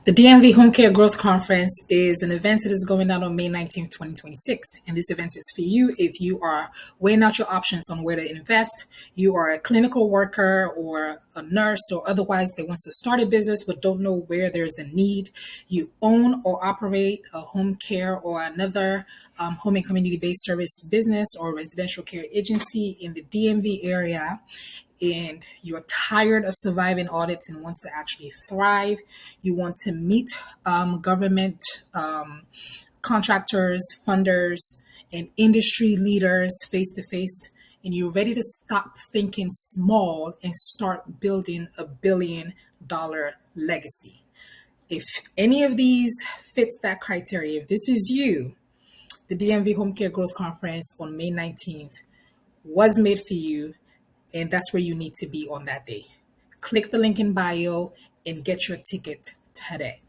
The DMV Home Care Growth Conference is an event that is going down on May 19th, 2026. And this event is for you if you are weighing out your options on where to invest, you are a clinical worker or a nurse or otherwise that wants to start a business but don't know where there's a need, you own or operate a home care or another home and community-based service business or residential care agency in the DMV area, and you're tired of surviving audits and want to actually thrive, you want to meet government contractors, funders, and industry leaders face to face, and you're ready to stop thinking small and start building $1 billion legacy. If any of these fits that criteria, if this is you, the DMV Home Care Growth Conference on May 19th was made for you, and that's where you need to be on that day. Click the link in bio and get your ticket today.